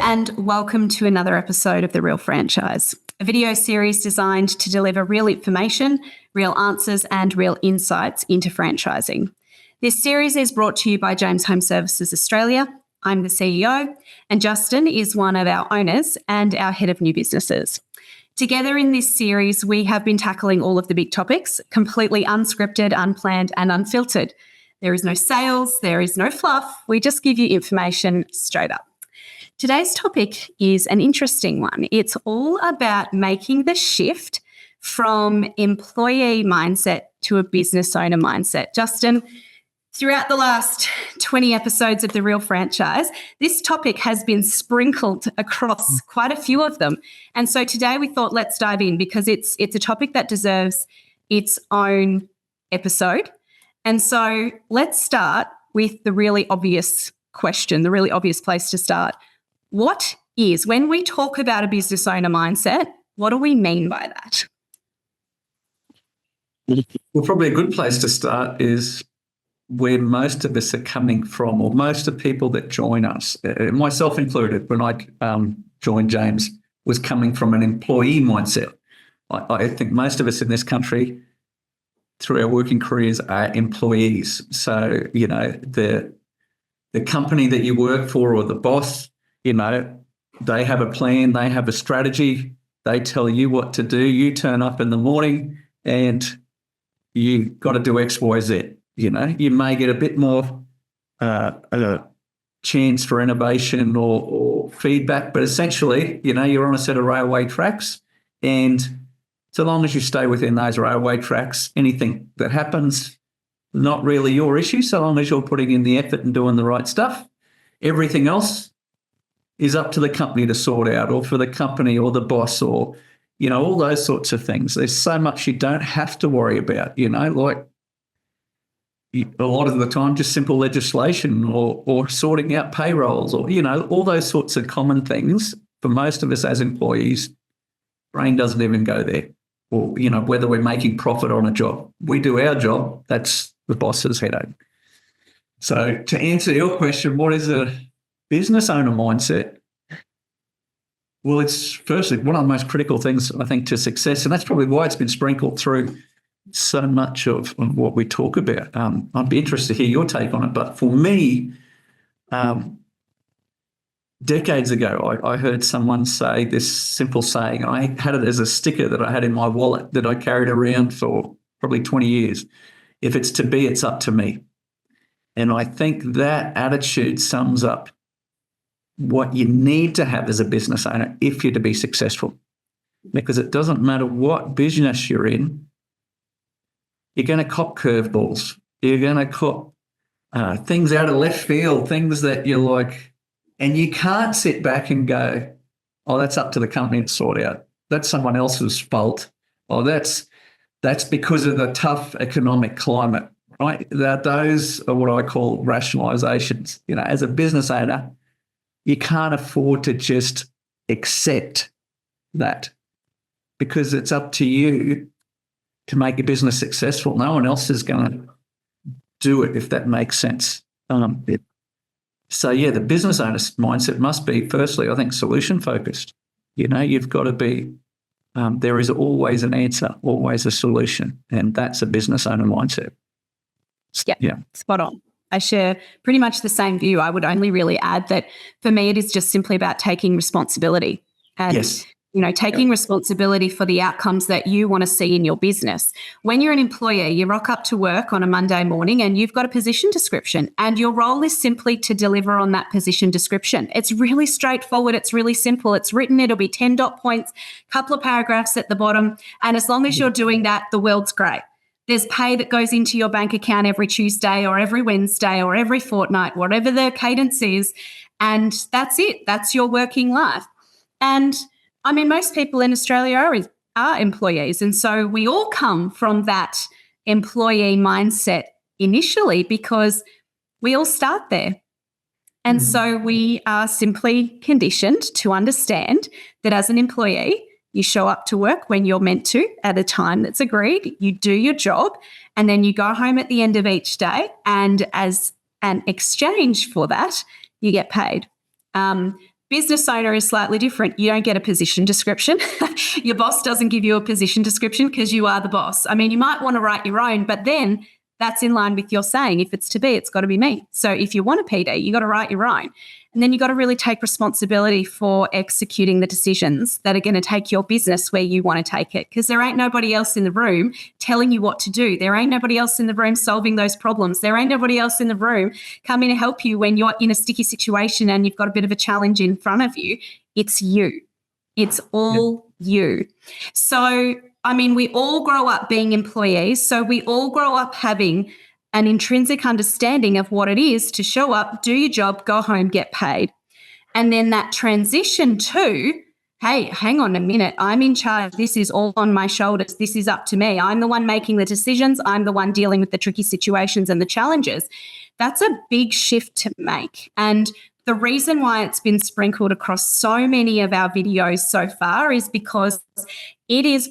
and welcome to another episode of The Real Franchise, a video series designed to deliver real information, real answers, and real insights into franchising. This series is brought to you by James Home Services Australia. I'm the CEO, and Justin is one of our owners and our head of new businesses. Together in this series, we have been tackling all of the big topics, completely unscripted, unplanned, and unfiltered. There is no sales, there is no fluff. We just give you information straight up. Today's topic is an interesting one. It's all about making the shift from employee mindset to a business owner mindset. Justin, throughout the last 20 episodes of The Real Franchise, this topic has been sprinkled across quite a few of them. And so today we thought, let's dive in because it's a topic that deserves its own episode. And so let's start with the really obvious question, the really obvious place to start. What is, when we talk about a business owner mindset, what do we mean by that? Well, probably a good place to start is where most of us are coming from, or most of the people that join us, myself included, when I joined James, was coming from an employee mindset. I think most of us in this country, through our working careers, are employees. So, you know, the company that you work for or the boss, you know, they have a plan, they have a strategy, they tell you what to do. You turn up in the morning and you got to do X, Y, Z. You know, you may get a bit more a chance for innovation or feedback, but essentially, you know, you're on a set of railway tracks, and so long as you stay within those railway tracks, anything that happens, not really your issue, so long as you're putting in the effort and doing the right stuff. Everything else is up to the company to sort out, or for the company or the boss, or, you know, all those sorts of things. There's so much you don't have to worry about, you know, like a lot of the time just simple legislation or sorting out payrolls, or, you know, all those sorts of common things. For most of us as employees, brain doesn't even go there. Or, you know, whether we're making profit on a job. We do our job, that's the boss's headache. So to answer your question, what is a business owner mindset? Well, it's firstly one of the most critical things, I think, to success, and that's probably why it's been sprinkled through so much of what we talk about. I'd be interested to hear your take on it, but for me, decades ago, I heard someone say this simple saying. I had it as a sticker that I had in my wallet that I carried around for probably 20 years. If it's to be, it's up to me. And I think that attitude sums up what you need to have as a business owner if you're to be successful. Because it doesn't matter what business you're in, you're going to cop curveballs. You're going to cop things out of left field, things that you're like, and you can't sit back and go, oh, that's up to the company to sort out. That's someone else's fault. Oh, that's because of the tough economic climate, right? Those are what I call rationalizations. You know, as a business owner, you can't afford to just accept that because it's up to you to make your business successful. No one else is going to do it, if that makes sense. So, yeah, the business owner's mindset must be, firstly, I think, solution-focused. You know, you've got to be, there is always an answer, always a solution, and that's a business owner mindset. Yeah, spot on. I share pretty much the same view. I would only really add that for me, it is just simply about taking responsibility. And yes. You know, taking responsibility for the outcomes that you want to see in your business. When you're an employee, you rock up to work on a Monday morning and you've got a position description, and your role is simply to deliver on that position description. It's really straightforward. It's really simple. It's written. It'll be 10 dot points, couple of paragraphs at the bottom. And as long as you're doing that, the world's great. There's pay that goes into your bank account every Tuesday or every Wednesday or every fortnight, whatever the cadence is. And that's it. That's your working life. And I mean, most people in Australia are employees, and so we all come from that employee mindset initially because we all start there. And so we are simply conditioned to understand that as an employee, you show up to work when you're meant to at a time that's agreed, you do your job, and then you go home at the end of each day, and as an exchange for that, you get paid. Business owner is slightly different. You don't get a position description. Your boss doesn't give you a position description because you are the boss. I mean, you might want to write your own, but then that's in line with your saying. If it's to be, it's got to be me. So if you want a PD, you got to write your own. And then you got to really take responsibility for executing the decisions that are going to take your business where you want to take it, because there ain't nobody else in the room telling you what to do. There ain't nobody else in the room solving those problems. There ain't nobody else in the room coming to help you when you're in a sticky situation and you've got a bit of a challenge in front of you. It's you. It's all you. So, I mean, we all grow up being employees. So we all grow up having an intrinsic understanding of what it is to show up, do your job, go home, get paid. And then that transition to, hey, hang on a minute, I'm in charge. This is all on my shoulders. This is up to me. I'm the one making the decisions. I'm the one dealing with the tricky situations and the challenges. That's a big shift to make. And the reason why it's been sprinkled across so many of our videos so far is because it is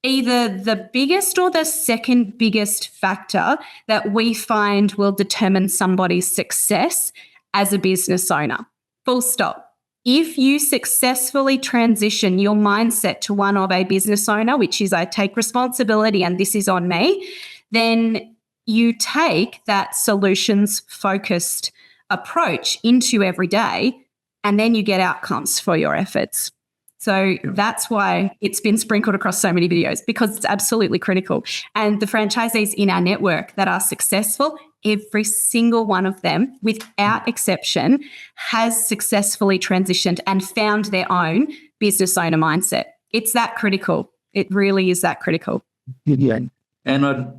either the biggest or the second biggest factor that we find will determine somebody's success as a business owner. Full stop. If you successfully transition your mindset to one of a business owner, which is I take responsibility and this is on me, then you take that solutions-focused approach into every day, and then you get outcomes for your efforts. So that's why it's been sprinkled across so many videos, because it's absolutely critical. And the franchisees in our network that are successful, every single one of them, without exception, has successfully transitioned and found their own business owner mindset. It's that critical. It really is that critical. Yeah. And I'd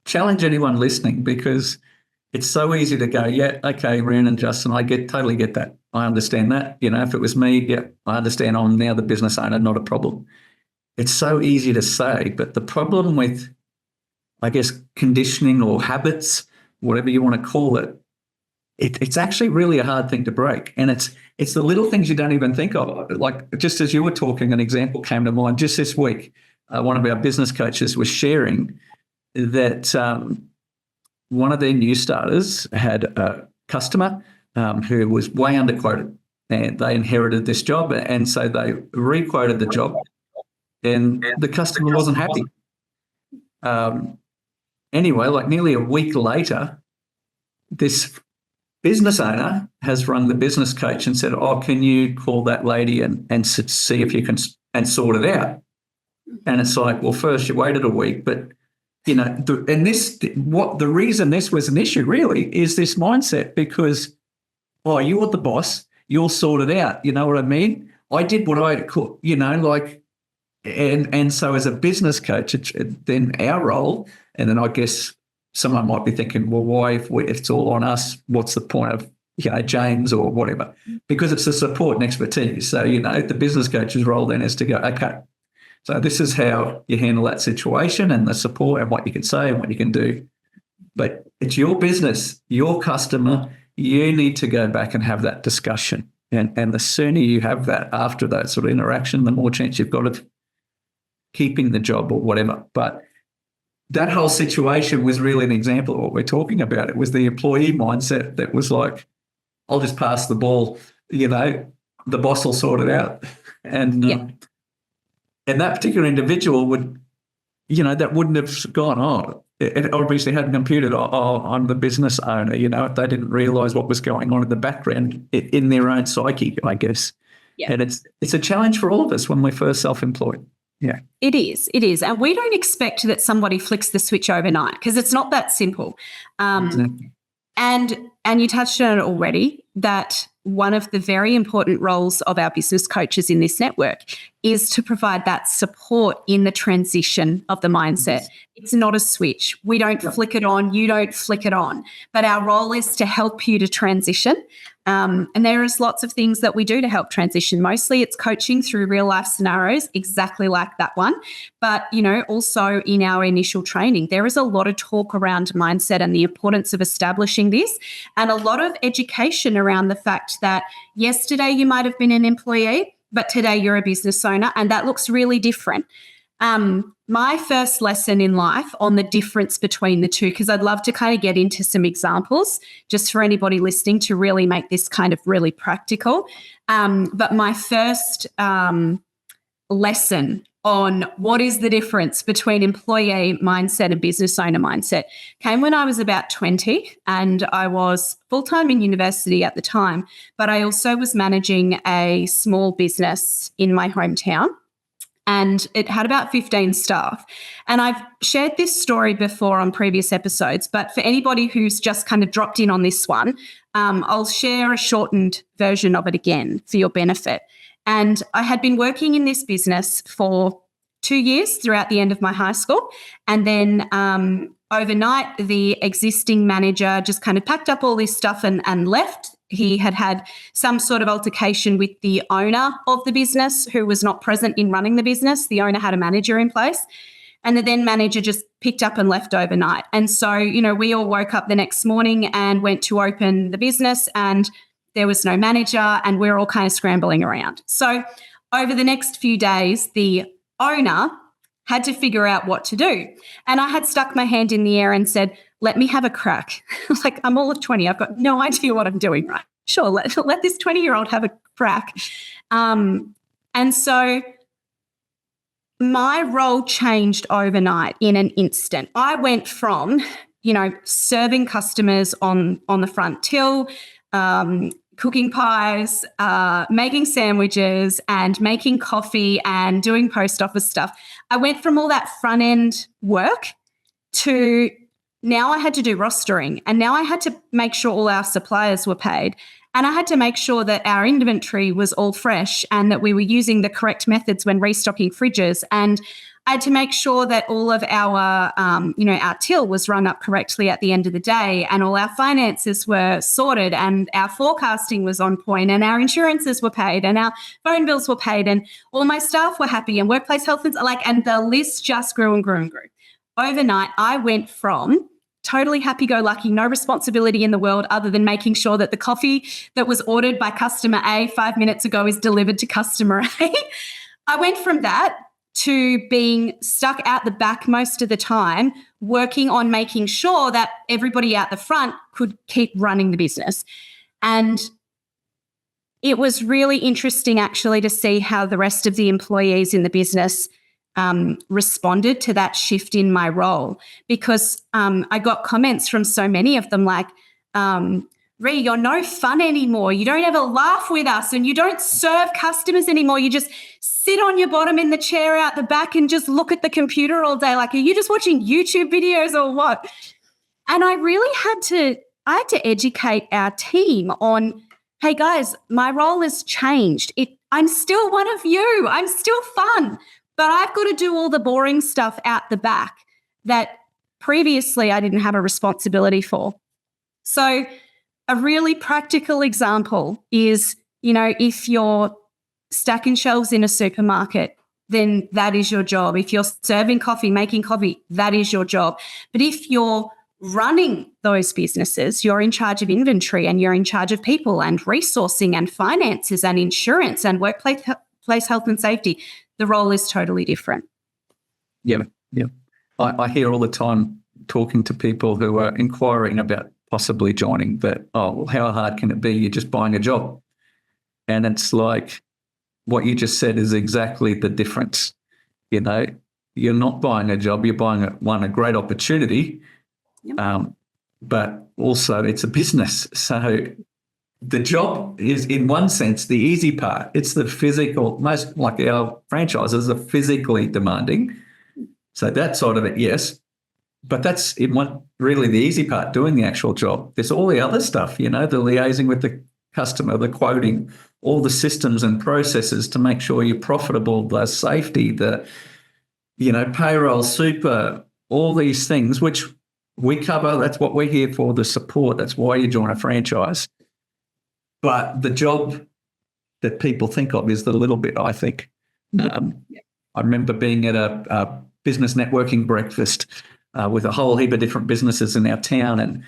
challenge anyone listening, because it's so easy to go, yeah, okay, Rhiannon and Justin, I totally get that. I understand that. You know, if it was me, yeah, I understand I'm now the business owner, not a problem. It's so easy to say, but the problem with, I guess, conditioning or habits, whatever you want to call it, it's actually really a hard thing to break. And it's the little things you don't even think of. Like, just as you were talking, an example came to mind just this week. One of our business coaches was sharing that one of their new starters had a customer who was way underquoted, and they inherited this job, and so they requoted the job, and the customer wasn't happy. Anyway, like nearly a week later, this business owner has rung the business coach and said, "Oh, can you call that lady and see if you can and sort it out?" And it's like, well, first you waited a week, but you know, the reason this was an issue really is this mindset, because, oh, you're the boss, you'll sort it out. You know what I mean? I did what I could, you know, like, and so as a business coach, then our role, and then I guess someone might be thinking, well, why, if it's all on us, what's the point of, you know, James or whatever? Because it's the support and expertise. So, you know, the business coach's role then is to go, okay, so this is how you handle that situation and the support and what you can say and what you can do. But it's your business, your customer. You need to go back and have that discussion. And the sooner you have that after that sort of interaction, the more chance you've got of keeping the job or whatever. But that whole situation was really an example of what we're talking about. It was the employee mindset that was like, I'll just pass the ball, you know, the boss will sort it out. And that particular individual would, you know, that wouldn't have gone, oh, it obviously hadn't computed, oh, I'm the business owner, you know, if they didn't realise what was going on in the background in their own psyche, I guess. Yeah. And it's a challenge for all of us when we're first self-employed. Yeah. It is. And we don't expect that somebody flicks the switch overnight, because it's not that simple. Exactly. And you touched on it already, that one of the very important roles of our business coaches in this network is to provide that support in the transition of the mindset. Yes. It's not a switch. We don't flick it on. You don't flick it on. But our role is to help you to transition. And there is lots of things that we do to help transition. Mostly it's coaching through real life scenarios, exactly like that one. But, you know, also in our initial training, there is a lot of talk around mindset and the importance of establishing this, and a lot of education around the fact that yesterday you might have been an employee, but today you're a business owner, and that looks really different. My first lesson in life on the difference between the two, because I'd love to kind of get into some examples just for anybody listening to really make this kind of really practical. But my first lesson on what is the difference between employee mindset and business owner mindset came when I was about 20, and I was full-time in university at the time, but I also was managing a small business in my hometown, and it had about 15 staff. And I've shared this story before on previous episodes, but for anybody who's just kind of dropped in on this one, I'll share a shortened version of it again for your benefit. And I had been working in this business for 2 years throughout the end of my high school. And then overnight, the existing manager just kind of packed up all this stuff and left. He had had some sort of altercation with the owner of the business, who was not present in running the business. The owner had a manager in place. And the then manager just picked up and left overnight. And so, we all woke up the next morning and went to open the business, and there was no manager, and we're all kind of scrambling around. So over the next few days, the owner had to figure out what to do. And I had stuck my hand in the air and said, let me have a crack. Like, I'm all of 20. I've got no idea what I'm doing right. Sure, let this 20-year-old have a crack. And so my role changed overnight in an instant. I went from, serving customers on the front till, cooking pies, making sandwiches, and making coffee and doing post office stuff. I went from all that front end work to now I had to do rostering, and now I had to make sure all our suppliers were paid, and I had to make sure that our inventory was all fresh and that we were using the correct methods when restocking fridges. And I had to make sure that all of our, our till was run up correctly at the end of the day, and all our finances were sorted, and our forecasting was on point, and our insurances were paid, and our phone bills were paid, and all my staff were happy, and workplace health and the list just grew and grew and grew. Overnight, I went from totally happy-go-lucky, no responsibility in the world other than making sure that the coffee that was ordered by customer A 5 minutes ago is delivered to customer A. I went from that to being stuck out the back most of the time, working on making sure that everybody out the front could keep running the business. And it was really interesting actually to see how the rest of the employees in the business responded to that shift in my role, because I got comments from so many of them like, Rhi, you're no fun anymore. You don't ever laugh with us, and you don't serve customers anymore. You just sit on your bottom in the chair out the back and just look at the computer all day. Like, are you just watching YouTube videos or what? And I really had to educate our team on, hey guys, my role has changed. I'm still one of you. I'm still fun, but I've got to do all the boring stuff out the back that previously I didn't have a responsibility for. So a really practical example is, if you're stacking shelves in a supermarket, then that is your job. If you're serving coffee, making coffee, that is your job. But if you're running those businesses, you're in charge of inventory, and you're in charge of people and resourcing and finances and insurance and workplace health and safety. The role is totally different. Yeah. I hear all the time talking to people who are inquiring about possibly joining, but, how hard can it be? You're just buying a job. And it's like what you just said is exactly the difference. You're not buying a job, you're buying a great opportunity, but also it's a business. So the job is, in one sense, the easy part. It's the physical, most like our franchises are physically demanding. So that side of it, yes. But that's really the easy part, doing the actual job. There's all the other stuff, the liaising with the customer, the quoting, all the systems and processes to make sure you're profitable, the safety, the, payroll, super, all these things, which we cover. That's what we're here for, the support. That's why you join a franchise. But the job that people think of is the little bit, I think. I remember being at a business networking breakfast with a whole heap of different businesses in our town, and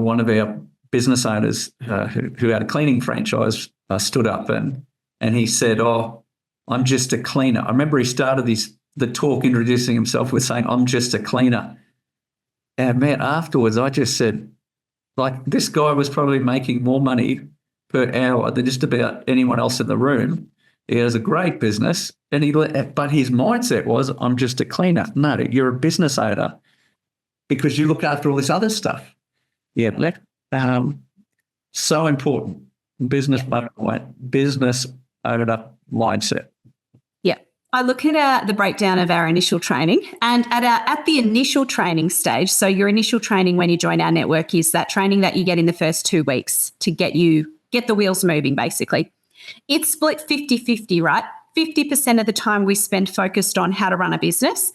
one of our business owners who had a cleaning franchise stood up and he said, I'm just a cleaner. I remember he started his the talk introducing himself with saying, I'm just a cleaner. And man, afterwards, I just said, like, this guy was probably making more money per hour than just about anyone else in the room. He has a great business, but his mindset was, I'm just a cleaner. No, you're a business owner because you look after all this other stuff. Yeah, so important. Business owner mindset. Yeah. I look at the breakdown of our initial training, and at the initial training stage, so your initial training when you join our network is that training that you get in the first 2 weeks to get the wheels moving, basically. It's split 50-50, right? 50% of the time we spend focused on how to run a business,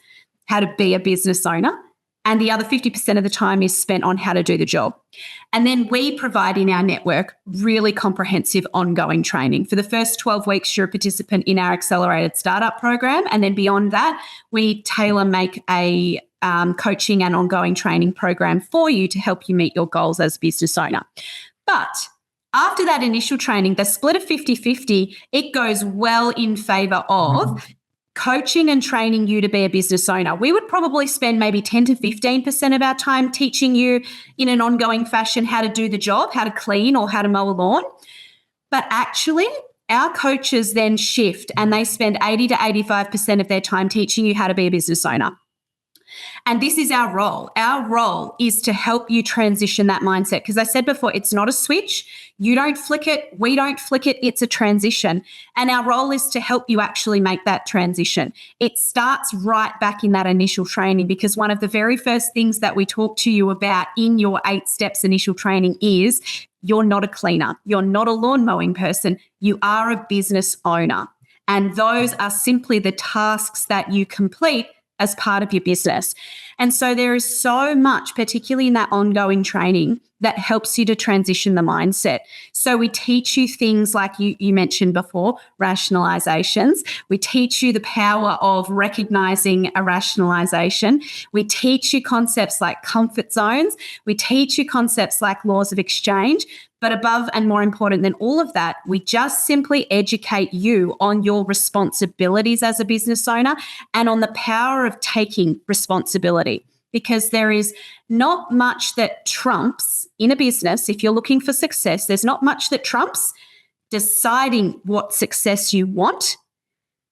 how to be a business owner, and the other 50% of the time is spent on how to do the job. And then we provide in our network really comprehensive ongoing training. For the first 12 weeks, you're a participant in our accelerated startup program. And then beyond that, we tailor make a coaching and ongoing training program for you to help you meet your goals as a business owner. But after that initial training, the split of 50-50, it goes well in favor of coaching and training you to be a business owner. We would probably spend maybe 10 to 15% of our time teaching you in an ongoing fashion how to do the job, how to clean or how to mow a lawn. But actually, our coaches then shift and they spend 80 to 85% of their time teaching you how to be a business owner. And this is our role. Our role is to help you transition that mindset. Because I said before, it's not a switch. You don't flick it. We don't flick it. It's a transition. And our role is to help you actually make that transition. It starts right back in that initial training, because one of the very first things that we talk to you about in your 8 steps initial training is you're not a cleaner. You're not a lawn mowing person. You are a business owner. And those are simply the tasks that you complete as part of your business. And so there is so much, particularly in that ongoing training, that helps you to transition the mindset. So we teach you things like you mentioned before, rationalizations. We teach you the power of recognizing a rationalization. We teach you concepts like comfort zones. We teach you concepts like laws of exchange. But above and more important than all of that, we just simply educate you on your responsibilities as a business owner and on the power of taking responsibility. Because there is not much that trumps in a business. If you're looking for success, there's not much that trumps deciding what success you want,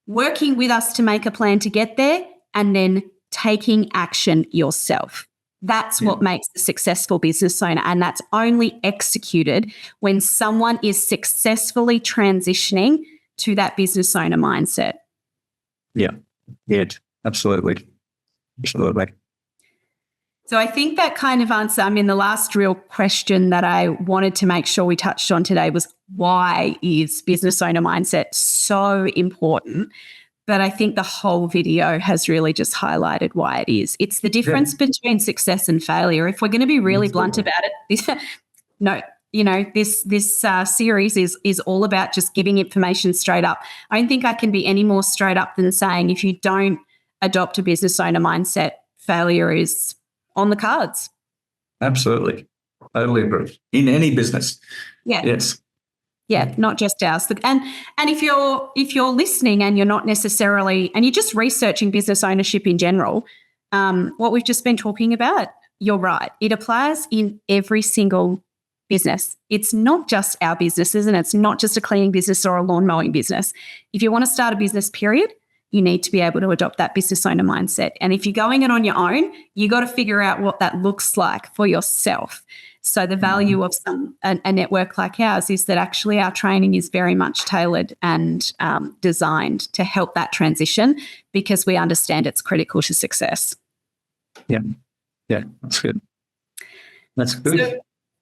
working with us to make a plan to get there, and then taking action yourself. That's what makes a successful business owner, and that's only executed when someone is successfully transitioning to that business owner mindset. Yeah, absolutely. So I think that kind of answer, the last real question that I wanted to make sure we touched on today was, why is business owner mindset so important? But I think the whole video has really just highlighted why it is. It's the difference between success and failure. If we're going to be really blunt about it, this series is all about just giving information straight up. I don't think I can be any more straight up than saying if you don't adopt a business owner mindset, failure is on the cards. Absolutely. Totally agree. In any business. Yeah. Yes. Yeah, not just ours. And if you're listening and you're not necessarily, and you're just researching business ownership in general, what we've just been talking about, you're right. It applies in every single business. It's not just our businesses, and it's not just a cleaning business or a lawn mowing business. If you want to start a business, period, you need to be able to adopt that business owner mindset. And if you're going it on your own, you got to figure out what that looks like for yourself. So the value of a network like ours is that actually our training is very much tailored and designed to help that transition, because we understand it's critical to success. Yeah, that's good. So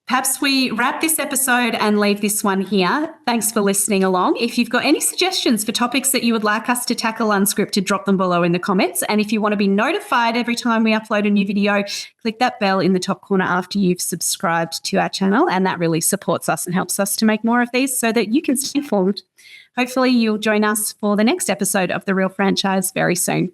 perhaps we wrap this episode and leave this one here. Thanks for listening along. If you've got any suggestions for topics that you would like us to tackle unscripted, drop them below in the comments. And if you want to be notified every time we upload a new video, click that bell in the top corner after you've subscribed to our channel. And that really supports us and helps us to make more of these so that you can stay informed. Hopefully you'll join us for the next episode of The Real Franchise very soon.